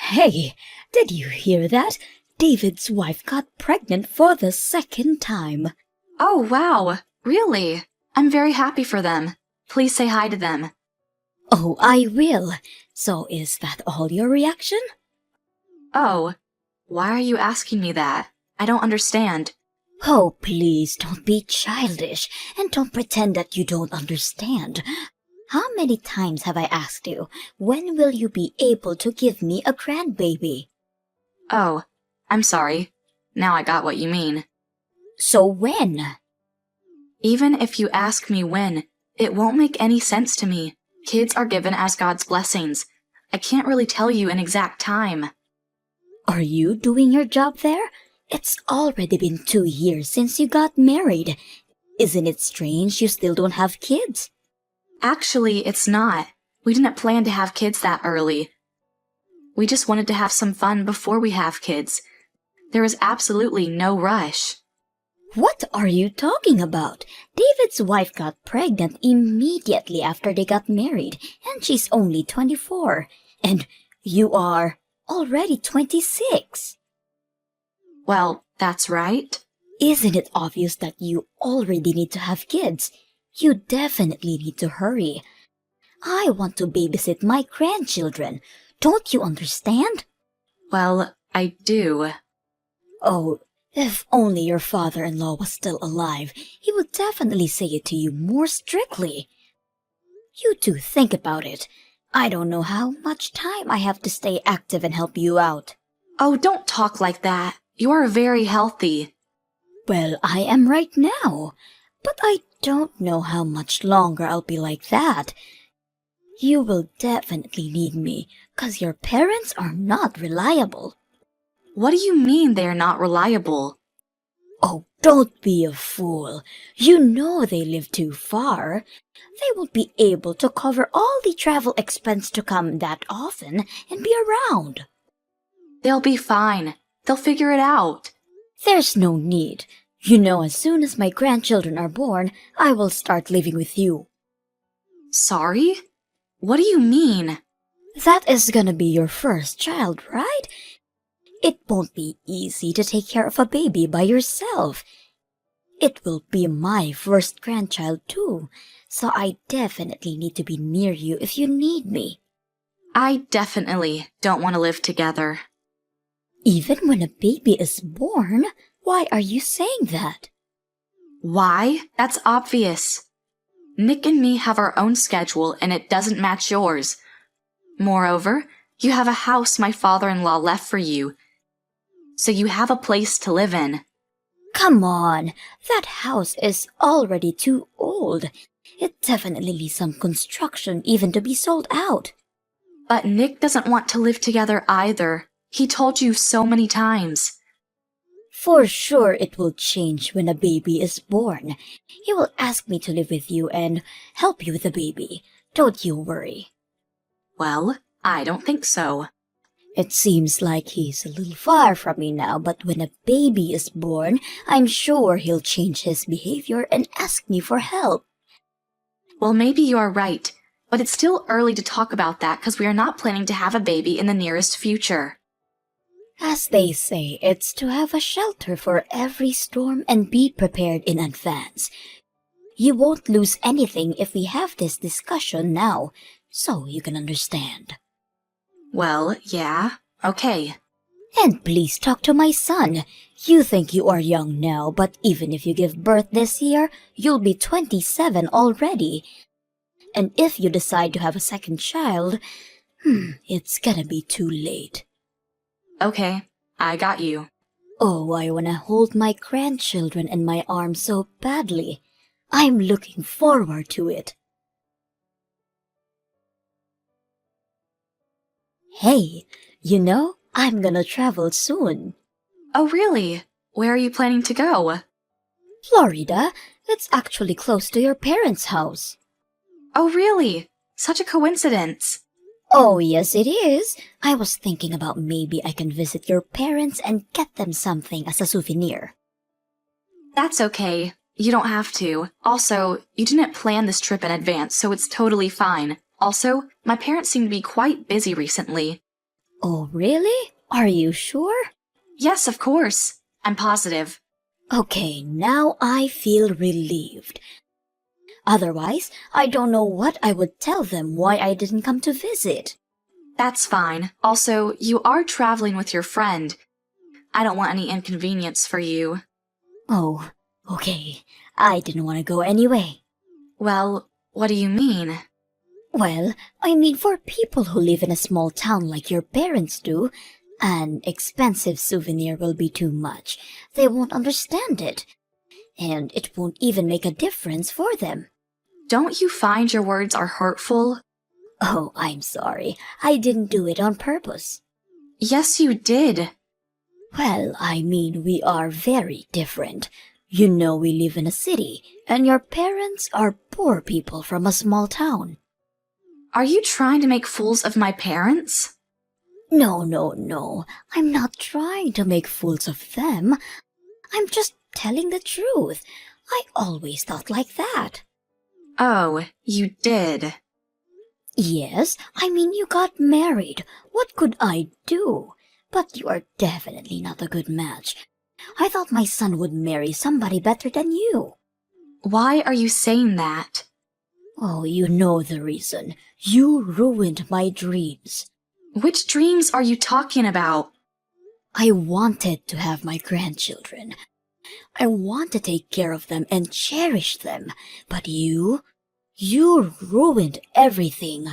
Hey, did you hear that? David's wife got pregnant for the second time. Oh, wow. Really? I'm very happy for them. Please say hi to them. Oh, I will. So is that all your reaction? Oh, why are you asking me that? I don't understand. Oh, please don't be childish and don't pretend that you don't understand. How many times have I asked you, when will you be able to give me a grandbaby? Oh, I'm sorry. Now I got what you mean. So when? Even if you ask me when, it won't make any sense to me. Kids are given as God's blessings. I can't really tell you an exact time. Are you doing your job there? It's already been 2 years since you got married. Isn't it strange you still don't have kids? Actually, it's not. We didn't plan to have kids that early. We just wanted to have some fun before we have kids. There is absolutely no rush. What are you talking about? David's wife got pregnant immediately after they got married, and she's only 24. And you are already 26. Well, that's right. Isn't it obvious that you already need to have kids? You definitely need to hurry. I want to babysit my grandchildren. Don't you understand? Well, I do. Oh, if only your father-in-law was still alive, he would definitely say it to you more strictly. You do think about it. I don't know how much time I have to stay active and help you out. Oh, don't talk like that. You are very healthy. Well, I am right now, but I don't know how much longer I'll be like that. You will definitely need me, 'cause your parents are not reliable. What do you mean they're not reliable? Oh, don't be a fool. You know they live too far. They won't be able to cover all the travel expense to come that often and be around. They'll be fine. They'll figure it out. There's no need. You know, as soon as my grandchildren are born, I will start living with you. Sorry? What do you mean? That is gonna be your first child, right? It won't be easy to take care of a baby by yourself. It will be my first grandchild too, so I definitely need to be near you if you need me. I definitely don't want to live together. Even when a baby is born? Why are you saying that? Why? That's obvious. Nick and me have our own schedule and it doesn't match yours. Moreover, you have a house my father-in-law left for you, so you have a place to live in. Come on, that house is already too old. It definitely needs some construction even to be sold out. But Nick doesn't want to live together either. He told you so many times. For sure it will change when a baby is born. He will ask me to live with you and help you with the baby. Don't you worry. Well, I don't think so. It seems like he's a little far from me now, but when a baby is born, I'm sure he'll change his behavior and ask me for help. Well, maybe you are right, but it's still early to talk about that because we are not planning to have a baby in the nearest future. As they say, it's to have a shelter for every storm and be prepared in advance. You won't lose anything if we have this discussion now, so you can understand. Well, yeah, okay. And please talk to my son. You think you are young now, but even if you give birth this year, you'll be 27 already. And if you decide to have a second child, it's gonna be too late. Okay, I got you. Oh, I wanna hold my grandchildren in my arms so badly. I'm looking forward to it. Hey, you know, I'm gonna travel soon. Oh, really? Where are you planning to go? Florida, it's actually close to your parents' house. Oh, really? Such a coincidence. Oh, yes, it is. I was thinking about maybe I can visit your parents and get them something as a souvenir. That's okay. You don't have to. Also, you didn't plan this trip in advance, so it's totally fine. Also, my parents seem to be quite busy recently. Oh, really? Are you sure? Yes, of course. I'm positive. Okay, now I feel relieved. Otherwise, I don't know what I would tell them why I didn't come to visit. That's fine. Also, you are traveling with your friend. I don't want any inconvenience for you. Oh, okay. I didn't want to go anyway. Well, what do you mean? Well, I mean for people who live in a small town like your parents do, an expensive souvenir will be too much. They won't understand it. And it won't even make a difference for them. Don't you find your words are hurtful? Oh, I'm sorry. I didn't do it on purpose. Yes, you did. Well, I mean we are very different. You know we live in a city, and your parents are poor people from a small town. Are you trying to make fools of my parents? No. I'm not trying to make fools of them. I'm just telling the truth. I always thought like that. Oh, you did. Yes, I mean you got married. What could I do? But you are definitely not a good match. I thought my son would marry somebody better than you. Why are you saying that? Oh, you know the reason. You ruined my dreams. Which dreams are you talking about? I wanted to have my grandchildren. I want to take care of them and cherish them. But you ruined everything.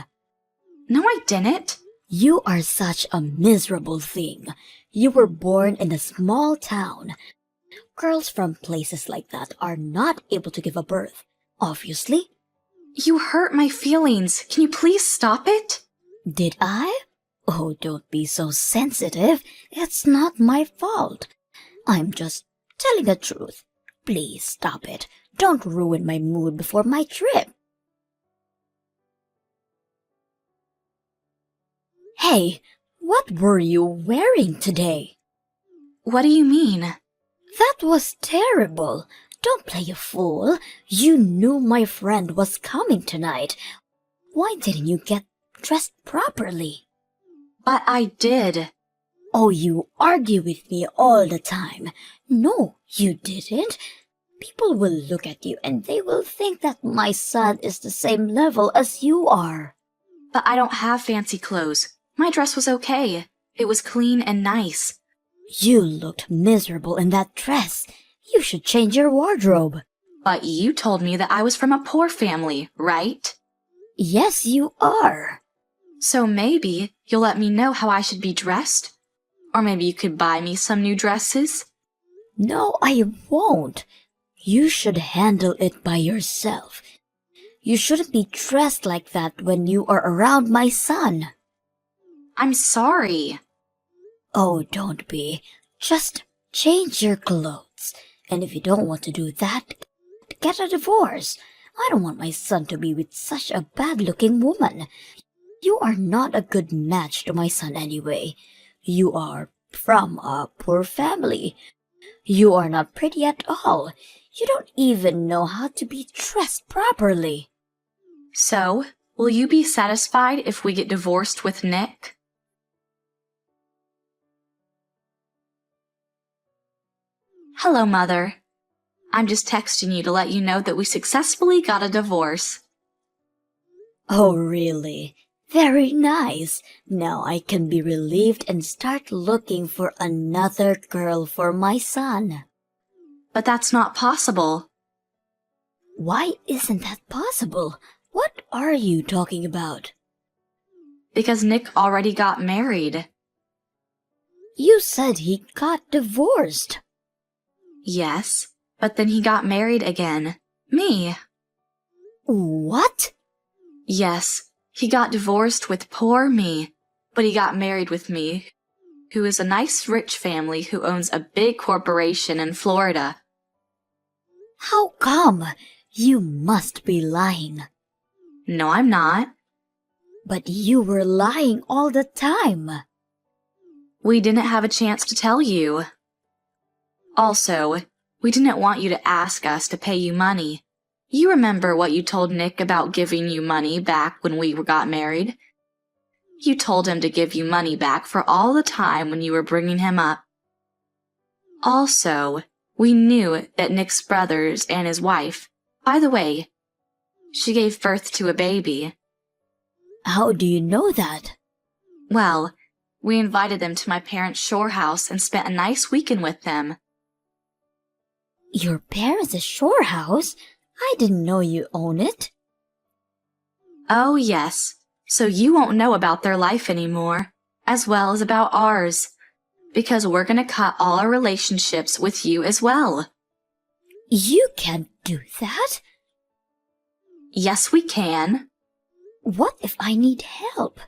No, I didn't. You are such a miserable thing. You were born in a small town. Girls from places like that are not able to give a birth, obviously. You hurt my feelings. Can you please stop it? Did I? Oh, don't be so sensitive. It's not my fault. I'm just telling the truth. Please stop it. Don't ruin my mood before my trip. Hey, what were you wearing today? What do you mean? That was terrible. Don't play a fool. You knew my friend was coming tonight. Why didn't you get dressed properly? But I did. Oh, you argue with me all the time. No, you didn't. People will look at you and they will think that my son is the same level as you are. But I don't have fancy clothes. My dress was okay. It was clean and nice. You looked miserable in that dress. You should change your wardrobe. But you told me that I was from a poor family, right? Yes, you are. So maybe you'll let me know how I should be dressed? Or maybe you could buy me some new dresses? No, I won't. You should handle it by yourself. You shouldn't be dressed like that when you are around my son. I'm sorry. Oh, don't be. Just change your clothes. And if you don't want to do that, get a divorce. I don't want my son to be with such a bad-looking woman. You are not a good match to my son anyway. You are from a poor family. You are not pretty at all. You don't even know how to be dressed properly. So, will you be satisfied if we get divorced with Nick? Hello, Mother. I'm just texting you to let you know that we successfully got a divorce. Oh, really? Very nice. Now I can be relieved and start looking for another girl for my son. But that's not possible. Why isn't that possible? What are you talking about? Because Nick already got married. You said he got divorced. Yes, but then he got married again. Me. What? Yes, he got divorced with poor me, but he got married with me, who is a nice rich family who owns a big corporation in Florida. How come? You must be lying. No, I'm not. But you were lying all the time. We didn't have a chance to tell you. Also, we didn't want you to ask us to pay you money. You remember what you told Nick about giving you money back when we got married? You told him to give you money back for all the time when you were bringing him up. Also, we knew that Nick's brothers and his wife, by the way, she gave birth to a baby. How do you know that? Well, we invited them to my parents' shore house and spent a nice weekend with them. Your parents' shore house? I didn't know you own it. Oh, yes, so you won't know about their life anymore, as well as about ours, because we're going to cut all our relationships with you as well. You can't do that. Yes, we can. What if I need help?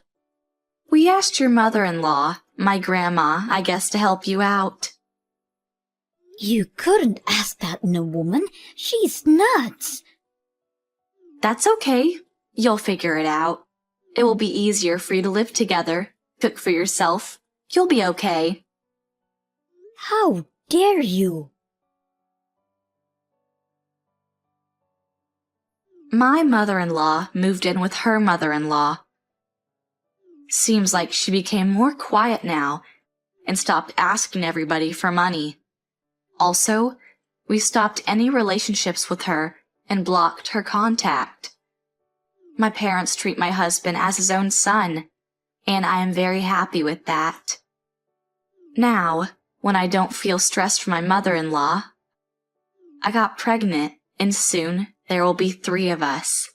We asked your mother-in-law, my grandma, I guess, to help you out. You couldn't ask that in a woman. She's nuts. That's okay. You'll figure it out. It will be easier for you to live together, cook for yourself. You'll be okay. How dare you? My mother-in-law moved in with her mother-in-law. Seems like she became more quiet now and stopped asking everybody for money. Also, we stopped any relationships with her and blocked her contact. My parents treat my husband as his own son, and I am very happy with that. Now, when I don't feel stressed from my mother-in-law, I got pregnant, and soon there will be 3 of us.